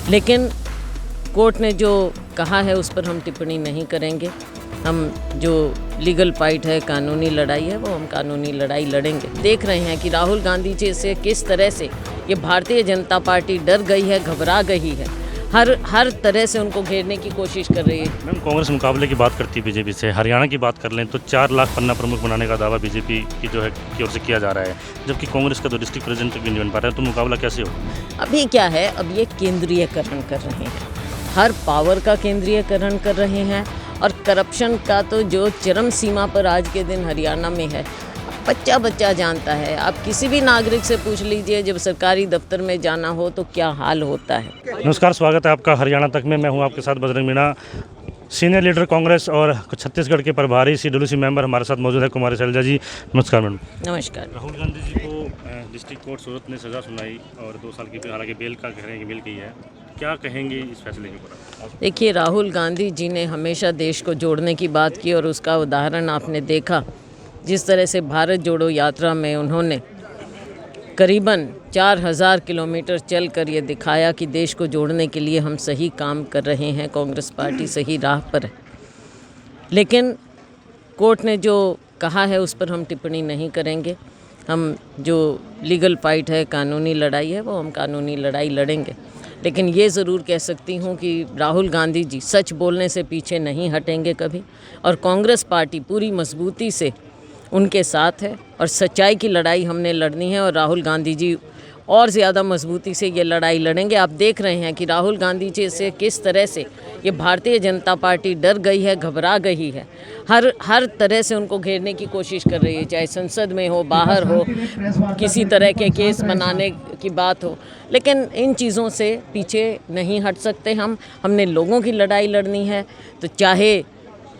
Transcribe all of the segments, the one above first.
लेकिन कोर्ट ने जो कहा है उस पर हम टिप्पणी नहीं करेंगे। हम जो लीगल फाइट है, कानूनी लड़ाई है, वो हम कानूनी लड़ाई लड़ेंगे। देख रहे हैं कि राहुल गांधी जी से किस तरह से ये भारतीय जनता पार्टी डर गई है, घबरा गई है, हर तरह से उनको घेरने की कोशिश कर रही है। मैम, कांग्रेस मुकाबले की बात करती है बीजेपी से। हरियाणा की बात कर लें तो 4 लाख पन्ना प्रमुख बनाने का दावा बीजेपी की जो है की ओर से किया जा रहा है, जबकि कांग्रेस का तो डिस्ट्रिक्ट प्रेसिडेंट भी नहीं बन पा रहा है। तो मुकाबला कैसे होगा? अभी क्या है, अब ये केंद्रीयकरण कर रहे हैं, हर पावर का केंद्रीयकरण कर रहे हैं और करप्शन का तो जो चरम सीमा पर आज के दिन हरियाणा में है, बच्चा बच्चा जानता है। आप किसी भी नागरिक से पूछ लीजिए, जब सरकारी दफ्तर में जाना हो तो क्या हाल होता है। नमस्कार, स्वागत है आपका हरियाणा तक में। मैं हूं आपके साथ बजरंग मीणा। सीनियर लीडर कांग्रेस और छत्तीसगढ़ के प्रभारी CWC मेंबर हमारे साथ मौजूद है कुमारी शैलजा जी। नमस्कार मैडम। नमस्कार। राहुल गांधी जी को डिस्ट्रिक्ट कोर्ट सूरत ने सज़ा सुनाई और 2 साल की हालांकि बेल का कह रहे हैं कि मिल गई है। क्या कहेंगे इस फैसले के ऊपर? देखिए, राहुल गांधी जी ने हमेशा देश को जोड़ने की बात की और उसका उदाहरण आपने देखा। जिस तरह से भारत जोड़ो यात्रा में उन्होंने करीबन 4000 किलोमीटर चल कर ये दिखाया कि देश को जोड़ने के लिए हम सही काम कर रहे हैं, कांग्रेस पार्टी सही राह पर है। लेकिन कोर्ट ने जो कहा है उस पर हम टिप्पणी नहीं करेंगे। हम जो लीगल फाइट है, कानूनी लड़ाई है, वो हम कानूनी लड़ाई लड़ेंगे। लेकिन ये ज़रूर कह सकती हूँ कि राहुल गांधी जी सच बोलने से पीछे नहीं हटेंगे कभी, और कांग्रेस पार्टी पूरी मजबूती से उनके साथ है और सच्चाई की लड़ाई हमने लड़नी है। और राहुल गांधी जी और ज़्यादा मजबूती से ये लड़ाई लड़ेंगे। आप देख रहे हैं कि राहुल गांधी जी से किस तरह से ये भारतीय जनता पार्टी डर गई है, घबरा गई है, हर तरह से उनको घेरने की कोशिश कर रही है, चाहे संसद में हो, बाहर हो, किसी तरह के केस बनाने की बात हो। लेकिन इन चीज़ों से पीछे नहीं हट सकते हमने लोगों की लड़ाई लड़नी है। तो चाहे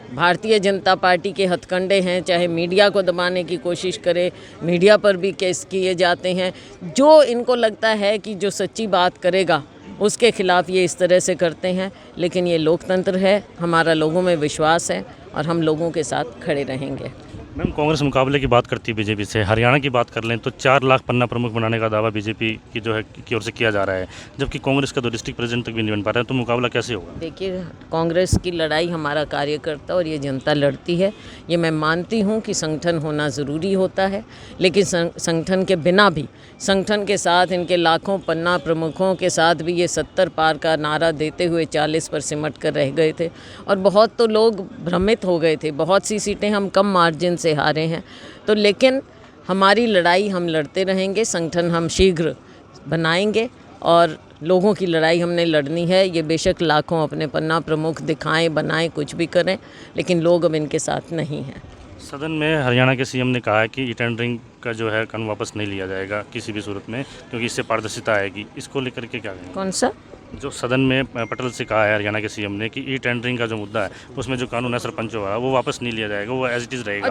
भारतीय जनता पार्टी के हथकंडे हैं, चाहे मीडिया को दबाने की कोशिश करे, मीडिया पर भी केस किए जाते हैं। जो इनको लगता है कि जो सच्ची बात करेगा उसके खिलाफ ये इस तरह से करते हैं। लेकिन ये लोकतंत्र है, हमारा लोगों में विश्वास है और हम लोगों के साथ खड़े रहेंगे। मैम, कांग्रेस मुकाबले की बात करती है बीजेपी से। हरियाणा की बात कर लें तो 4 लाख पन्ना प्रमुख बनाने का दावा बीजेपी की जो है की ओर से किया जा रहा है, जबकि कांग्रेस का तो डिस्ट्रिक्ट प्रेसिडेंट तक भी नहीं बन पा रहा है। तो मुकाबला कैसे होगा? देखिए, कांग्रेस की लड़ाई हमारा कार्यकर्ता और ये जनता लड़ती है। ये मैं मानती हूँ कि संगठन होना ज़रूरी होता है, लेकिन संगठन के बिना भी, संगठन के साथ इनके लाखों पन्ना प्रमुखों के साथ भी ये 70 पार का नारा देते हुए 40 पर सिमट कर रह गए थे और बहुत तो लोग भ्रमित हो गए थे। बहुत सी सीटें हम कम मार्जिन से हारे हैं। तो लेकिन हमारी लड़ाई हम लड़ते रहेंगे, संगठन हम शीघ्र बनाएंगे और लोगों की लड़ाई हमने लड़नी है। ये बेशक लाखों अपने पन्ना प्रमुख दिखाएं, बनाएं, कुछ भी करें, लेकिन लोग अब इनके साथ नहीं हैं। सदन में हरियाणा के CM ने कहा है कि टेंडरिंग का जो है कानून वापस नहीं लिया जाएगा किसी भी सूरत में, क्योंकि इससे पारदर्शिता आएगी। इसको लेकर के क्या कहेंगे? कौन सा? जो सदन में पटल से कहा है हरियाणा के CM ने कि टेंडरिंग का जो मुद्दा है उसमें जो कानून है सरपंचों वाला, वो वापस नहीं लिया जाएगा, वो एज इट इज़ रहेगा।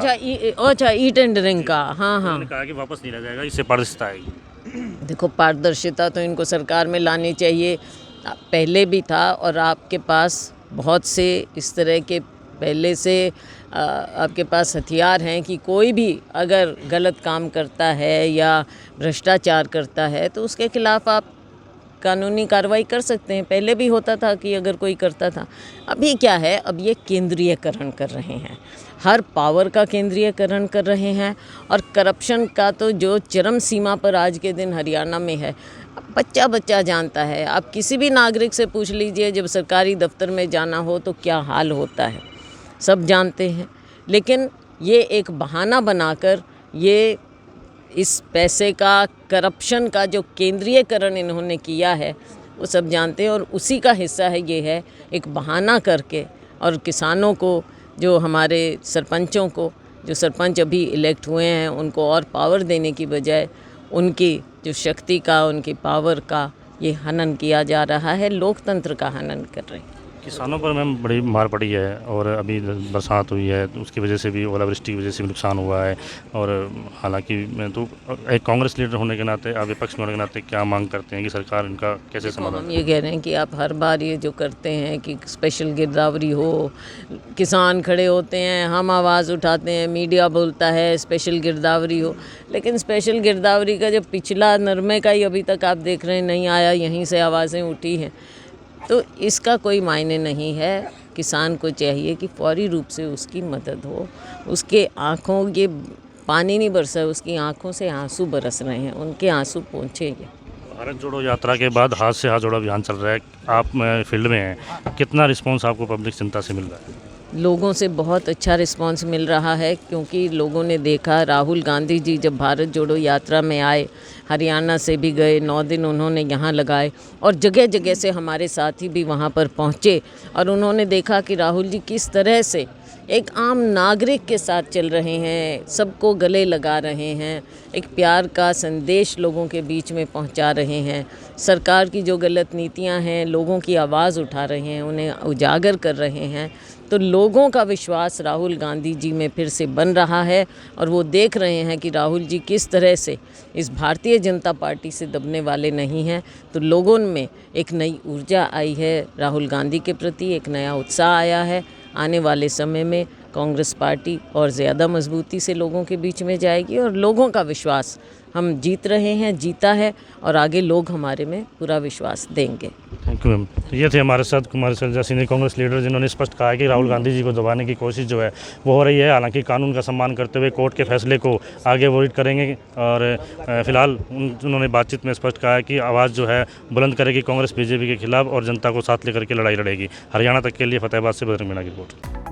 अच्छा, ई टेंडरिंग का, हाँ। उन्होंने कहा कि वापस नहीं लिया जाएगा, इससे पारदर्शिता आएगी। देखो, पारदर्शिता तो इनको सरकार में लानी चाहिए। पहले भी था और आपके पास बहुत से इस तरह के पहले से आपके पास हथियार हैं कि कोई भी अगर गलत काम करता है या भ्रष्टाचार करता है तो उसके खिलाफ आप कानूनी कार्रवाई कर सकते हैं। पहले भी होता था कि अगर कोई करता था। अभी क्या है, अब ये केंद्रीयकरण कर रहे हैं, हर पावर का केंद्रीयकरण कर रहे हैं और करप्शन का तो जो चरम सीमा पर आज के दिन हरियाणा में है, बच्चा बच्चा जानता है। आप किसी भी नागरिक से पूछ लीजिए, जब सरकारी दफ्तर में जाना हो तो क्या हाल होता है, सब जानते हैं। लेकिन ये एक बहाना बनाकर ये इस पैसे का, करप्शन का जो केंद्रीयकरण इन्होंने किया है वो सब जानते हैं और उसी का हिस्सा है। ये है एक बहाना करके, और किसानों को, जो हमारे सरपंचों को, जो सरपंच अभी इलेक्ट हुए हैं, उनको और पावर देने की बजाय उनकी जो शक्ति का, उनकी पावर का ये हनन किया जा रहा है, लोकतंत्र का हनन कर रहे हैं। किसानों पर मैम बड़ी मार पड़ी है और अभी बरसात हुई है तो उसकी वजह से भी, ओलावृष्टि की वजह से भी नुकसान हुआ है। और हालांकि मैं तो एक कांग्रेस लीडर होने के नाते, आप विपक्ष में होने के नाते क्या मांग करते हैं कि सरकार इनका कैसे समाधान? हम ये कह रहे हैं कि आप हर बार ये जो करते हैं कि स्पेशल गिरदावरी हो, किसान खड़े होते हैं, हम आवाज़ उठाते हैं, मीडिया बोलता है स्पेशल गिरदावरी हो, लेकिन स्पेशल गिरदावरी का जो पिछला नरमे का ही अभी तक आप देख रहे हैं नहीं आया, यहीं से आवाज़ें उठी हैं। तो इसका कोई मायने नहीं है। किसान को चाहिए कि फौरी रूप से उसकी मदद हो। उसके आँखों ये पानी नहीं बरसा, उसकी आँखों से आंसू बरस रहे हैं, उनके आंसू पहुँचेंगे। भारत जोड़ो यात्रा के बाद हाथ से हाथ जोड़ो अभियान चल रहा है, आप फील्ड में हैं, कितना रिस्पांस आपको पब्लिक जनता से मिल रहा है? लोगों से बहुत अच्छा रिस्पांस मिल रहा है, क्योंकि लोगों ने देखा राहुल गांधी जी जब भारत जोड़ो यात्रा में आए, हरियाणा से भी गए, 9 दिन उन्होंने यहाँ लगाए और जगह जगह से हमारे साथी भी वहाँ पर पहुँचे और उन्होंने देखा कि राहुल जी किस तरह से एक आम नागरिक के साथ चल रहे हैं, सबको गले लगा रहे हैं, एक प्यार का संदेश लोगों के बीच में पहुंचा रहे हैं, सरकार की जो गलत नीतियां हैं लोगों की आवाज़ उठा रहे हैं, उन्हें उजागर कर रहे हैं। तो लोगों का विश्वास राहुल गांधी जी में फिर से बन रहा है और वो देख रहे हैं कि राहुल जी किस तरह से इस भारतीय जनता पार्टी से दबने वाले नहीं हैं। तो लोगों में एक नई ऊर्जा आई है राहुल गांधी के प्रति, एक नया उत्साह आया है। आने वाले समय में कांग्रेस पार्टी और ज़्यादा मजबूती से लोगों के बीच में जाएगी और लोगों का विश्वास हम जीत रहे हैं, जीता है और आगे लोग हमारे में पूरा विश्वास देंगे। Thank you ma'am. ये थे हमारे साथ कुमारी शैलजा सीनियर कांग्रेस लीडर, जिन्होंने स्पष्ट कहा है कि राहुल गांधी जी को दबाने की कोशिश जो है वो हो रही है। हालांकि कानून का सम्मान करते हुए कोर्ट के फैसले को आगे वोट करेंगे और फिलहाल उन्होंने बातचीत में स्पष्ट कहा है कि आवाज़ जो है बुलंद करेगी कांग्रेस बीजेपी के खिलाफ और जनता को साथ लेकर के लड़ाई लड़ेगी। हरियाणा तक के लिए फतेहाबाद से बजरंग मीणा की रिपोर्ट।